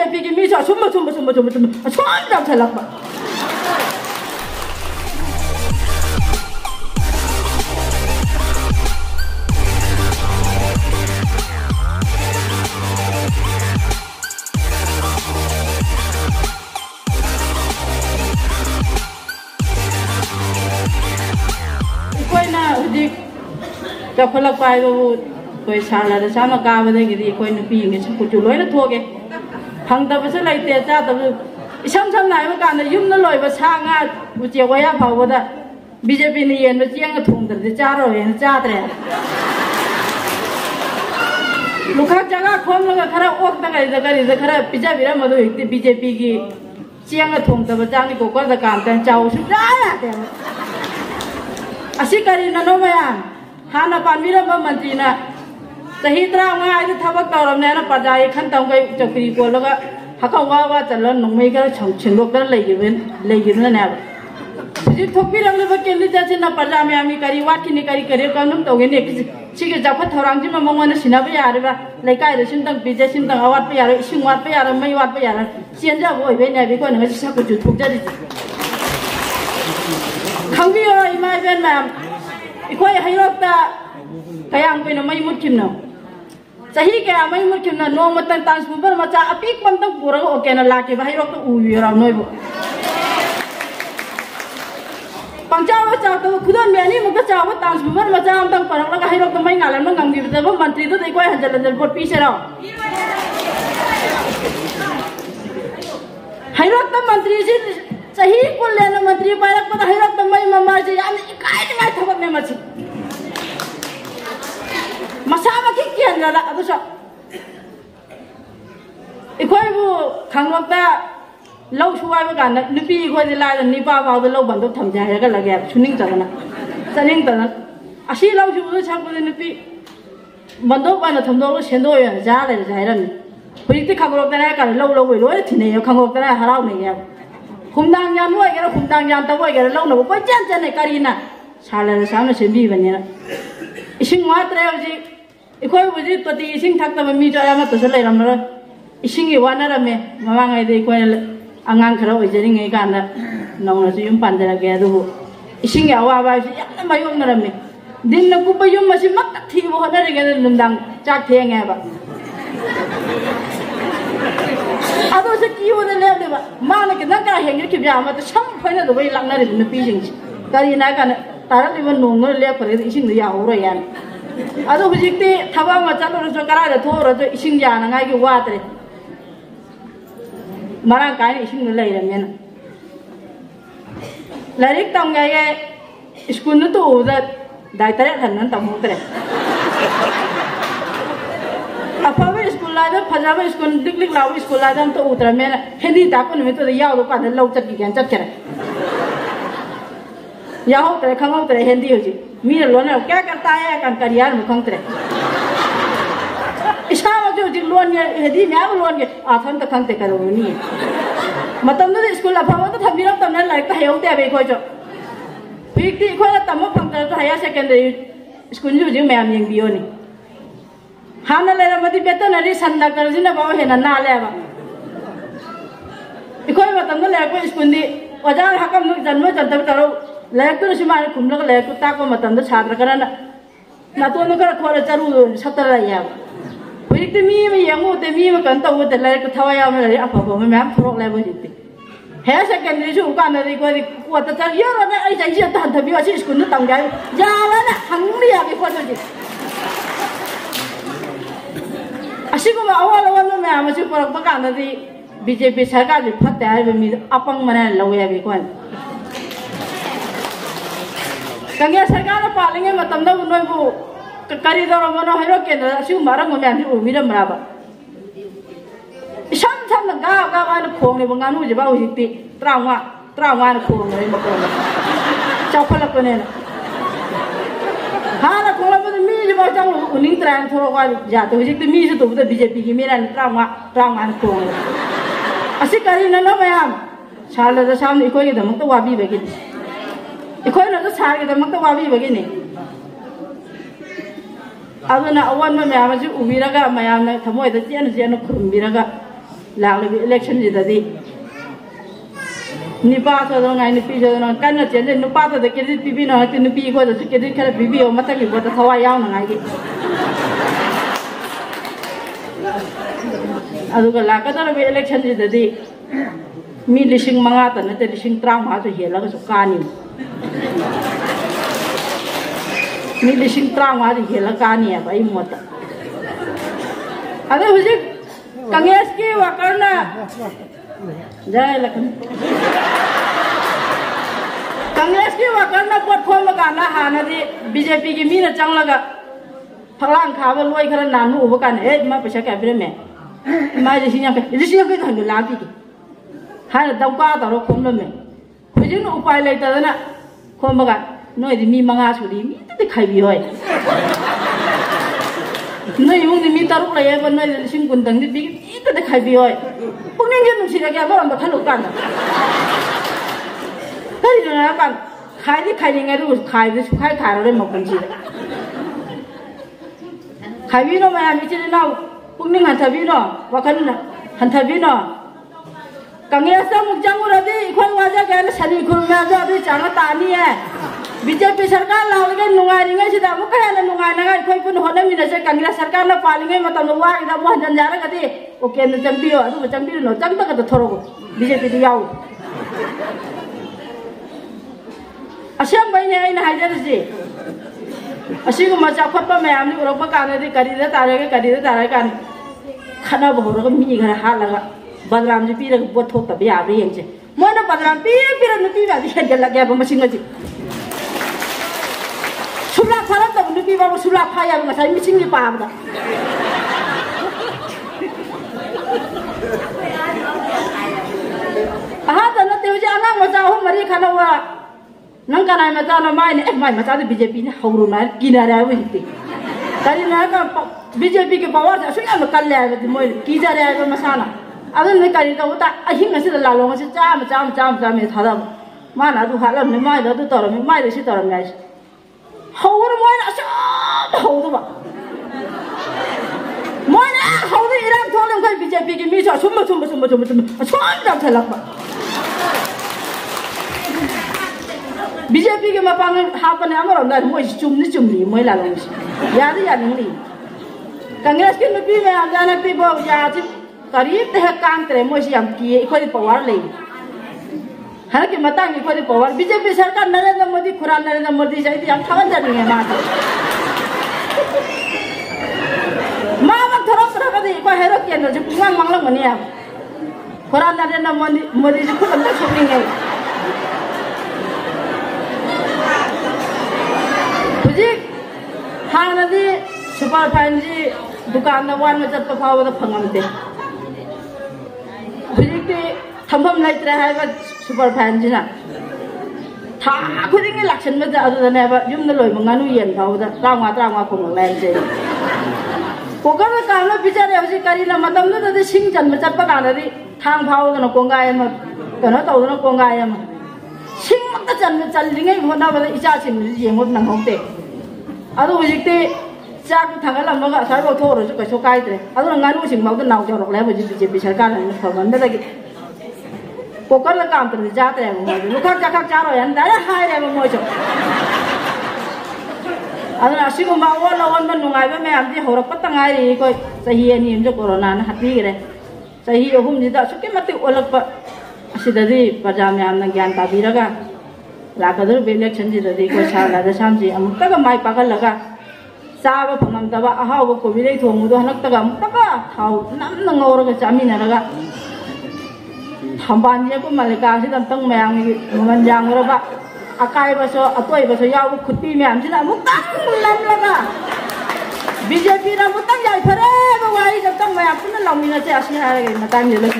BJP की मीसा सुम्ब जाम छलक कोई ना उदिक चौखलक पाए वो कोई साला दा सामा काबे दे कोई न पींगे सब कुछ लोय न थोगे फंगदब से लाइते चादब इसम सम नाय कान युम न लोयब सांगा उचे वया फावदा बीजेपी ने येन चियंग थोंदर चारो येन चाद्रे लुखा जगह खोम लगा खरा ओक तगा खरा पिजा बिरा मदो हिते बीजेपी की चियंग थोंदब चांग को को द काम तन चाउ सु जाया ते असी करी ननो मया हाना पामीरा मंत्री ना सही तरह मैं थबक तौरने प्रजा खन तम गई चौकरी को लगा हका वा चल नोंमै का छिंदोकर लेने हजी थोपीरब कैंडिडेट से प्रजा मैम करी वाटनी करी कम तौगे सिगे जाफत थौरांग ममोन सिनब यारब लेकाय सिंतंग बीजे सिंतंग अवाट यार इसिंग वाट यार मई वाट यार चेंजब होइबेने बेको नंग साकुजु थोकजरि खंगियो इमा इबेन मैम इखोय हैरोक्ता कयाम कोइनो मई मुटकिमनो सही क्या मई मुटकिमनो नोमतन ट्रांसफॉर्मर मचा अपीक पंतक पुरग ओकेना लाके हैरोक्ता उयरा नोइबो पंचाव चाव खुदन मेनी मुक चाव ट्रांसफॉर्मर मचा अंतंग परक हैरोक्ता मई नालन नंगिबदब मंत्री तो इखोय हजल वोट पीसेरा हैरोक्ता मंत्री से सही कुल मंत्री पारक पता हैरोक्ता मई ममा से याम इकाय थबक ने मची मसामा की केंद्र अदुसा इखोय बु खंगोक्ता लौ सुवाय गान नुपी इखोय लाय निपा बाव लौ बंदो थमजाय गा लगे सुनिंग तना सनिंग तना असी लौ सुबु छापदे नुपी बंदो बान थमदो सेंदो जा ले जायरन हुइति खंगोक्ता का लौ लौ लोय थिने खंगोक्ता हराव ने या हुमदांग यान होय गेरा हुमदांग यान तबोय गेरा लौ न कोय चन चन करीना साले सामने सेबी बनेना इसिंग वात्रे हजि इखोय बुजि तोति इसिंग थक्तब मी जो यामा तस लेरमर इसिंग वानारमे ममांगै दे इखोय आंगां खरा ओइजरिङै गाना नौना सु युम पानदरगे अदुबु इसिंग यावाबा याम मायोंगरमे दिन न कुप युम मसि मक थिबो हनरगे नुमदांग चाक थेंगेबा अदो से कियो दे लेबा माने के नका हेंगे किब्या मा त सम फैना दो बै लांगनारि नुपि जिंग करी ना गाना तारलिबो नोंनो लेफरे इसिंग यावरो यान अदो हुजिक्ते थबा मा चलो जो करा द थोरो जो इसिंग जाना ngai की वातरे मरा काय इसिंग लेरमेन लारिक तम गए स्कूल न तो उदा दाइतरे हनन तमोतरे अफाबे स्कूल लादा फजाबे स्कूल दिक्लिक लाव स्कूल लादा तो उतरा मेन हिंदी ताको न तो याव का लौ चट की चट करे याहो तरे खंगो तरे हिंदी होजी मीर लोन क्या करता है kan करियर मुखंग तरे इसा जो जी लोन हिंदी म्याव लोन के आथन त खंगते करो नी मतम न स्कूल अफाबो तो थबिरम तमन लाइक त हेउते बे खो जो फिक्ति खो तम फंग तो हायर सेकेंडरी स्कूल जो जी म्याम यंग बियो नी हाना लेरा मति बेतनरी संदा करजिना बाव हेना नालेबा इखोय मतम न लेको स्कूल दी ओजार हकम नु जन्म जंतब करो लेक तो सिमा खुमलग लेक ताको मतम द छात्र करना नातोन कर खोर चरु सतर या हुइक मी मे यमु ते मी म कन तव ते लेक थवया म अफबो म मैम फ्रॉक लेबो जिते हे सेकेंडरी सु कान रे को को त चर यो न ai जै जे तन थबि असि स्कूल न तम गाय जाला न हंगली या के फोटो जि असिगुम अवाल अवाल मैम से परक कान दी बीजेपी सरकार जी फते है मी अपंग मने लवे बे कोन कंगे सरकार पालेंगे मतम द नोइबु करी दरो मनो हैरो केंद्र असु मारंग मैम उ मिरम राबा इसम सम गा गा वन खोंग ने बंगानु जे बाउ हिति त्रावा न खोंग ने मको चौखल कोने हाना खोंग बद मी जे बाउ चांग उनिंग त्रान थोरो वा जाते हुजिक मी से तो बीजेपी की मेरा त्रावा न खोंग असि करी न मैम साल द सामने इखोय दमक तो वाबी बेगी इखोय न सार के दमक तो वाबी बेगी ने अदुना अवन मैम जे उबिरगा मैम ने थमोय द जेन जेन खुरबिरगा लाग इलेक्शन जिददी निपा सदन नाई नुपी सदन कन्न चेले नुपा तो क्रेडिट पीबी न हते नुपी को तो क्रेडिट खरा पीबी ओ मत की बत थवा याव न गाई अदुगा लाकदर इलेक्शन जिददी मी लिसिंग मंगा त नते लिसिंग 35 तो हेलगा सु कानी मी लिसिंग 35 तो हेलगा कानी है भाई मोत अदे हुजी कांग्रेस की वकरना जय लखन कांग्रेस की वकरना पोट खोल गाना हानदी बीजेपी की मीना चंगलगा फलांग खाबा लोई खरा नानु उब कान ए मा पैसा क्या बिरे में मा जिसिया के धन लाबी की हाय दौका तरो खोमल में हुजिन उपाय लेतदना खोमगा नोइदि मी मंगा सुदी मी तदि खाइबी होय नोइ मुंदि मी तरुक लयबा नोइ लिसिंग कुंदंदि बि मी तदि खाइबी होय पुनिंगे नुसिरगे बरम खलु कान करि जना कान खाइदि खाइनिंगे दु खाइदि सुखाइ खाररे मखनसि खाइबिनो माया मिचिनि नाउ पुनिंग हथबिनो वखन हथबिनो कांग्रेस मुख जंगुरदी इखोय वाजा गैन सनी खुरमे जो अदि चांग तानी है बीजेपी सरकार लावगे नुंगारिंगे सिदा मुख हेन नुंगाइनागा इखोय पुन होनमिना से कांग्रेस सरकार ना पालिंगे मतम वाइदा मो हंजन जारगदी ओ केंद्र चंबियो अदु चंबिरो नो चंतक तो थोरगो बीजेपी दि याव असम बैने आइना हाइजरसि असिगु मचा खपा मयामनि उरप कानदि करिदा तारे कान खना बहरग मी घर हालगा बदलाम जी पीरग बोथो तब याबे येंचे मोना बदलाम पीर नुपी बादी हेगल लगे अब मसिंग जी सुला फरक तब नुपी बाबू सुला फाया ngसाई मिसिंग नि पाबदा आहा दन तेउजे आना मजा हो मरी खाना वा नंग कनाय मजा न माय ने माय मजा बीजेपी ने हौरु ना किनारे आवे हिते करी ना का बीजेपी के पावर असु याम कल्ले आवे मोय की जा रे आवे मसाना अदन करी तो ता अहिंग से लालोंग से चाम में थादा माना दु हालम ने माय दु तोर में माय से तोर में हौर मोय असम हौदु बा मोय ना हौदु इराम थोलम खै बीजेपी के मी सुम जाम थलक बा बीजेपी के मपांग हापने अमर ना मोय चुमनी मोय लालोंग से यादी कांग्रेस के नुपी में आजाना पी बो याची करीब तह काम करे मोसी हम की इखोदी पावर ले हर के मतंग इखोदी पावर बीजेपी सरकार नरेंद्र मोदी खुरान नरेंद्र मोदी जाई हम थावन जानी है मा थरक रकदी को हेरो केंद्र जो पुंगांग मंगलं मनी है खुरान नरेंद्र मोदी जी खुद अंदर शूटिंग है बुझी हां नदी सुपर फाइन जी दुकान वन में चत फावद फंगमते थम्भम लेत्रे है सुपर फैन जिना था खुदिंगे लक्षण में अदने युम लोई मंगानु येन फावद त्रांगा को लाइजे कोकर काम बिचारे हजि करिना मतम न सिंग जन्म चप्पा कानदि थांग फावदन कोंगाय म कनो तौदन कोंगाय म सिंग मत जन्म चलिंगे होना बद इचा सिंग येंगो नंगोते अदु हजिते चाक थांगलमगा साइबो थोरसु कैसो काइद्रे अदु नंगानु सिंग मावद नाव जरक ले हजि बीजेपी सरकार न फमंदगी कोकर काम तर जाते हैं मोय लुखा चखा चारो यान दाय हाय रे मोय जो अदन असिगु मावो लवन मन नुंगाइबे मे आमदि होरक पतंगाइ रे कोइ सही अनि जो कोरोना न हपी रे सही अहुम जिदा सुके मते ओलक असिददि प्रजा मे आमन ज्ञान ताबिरगा लाकदर इलेक्शन जिददि को साला द सामजि अमुक्तग माइ पागल लगा साब फमम दबा अहाव को बिले थोंगुदो हनक्तग अमुक्तग थाव नम ngorga chaminaraga थम्बान को मलिका तंग मैम मन जांगरबा अकायबसो अतोयबसो याव खुट्टी मैम सिना मुक्तंग बीजेपी ना मुक्तंग जाय फरे वाई जब तंग मैम पुन लमिना से असि हारे मतंग ले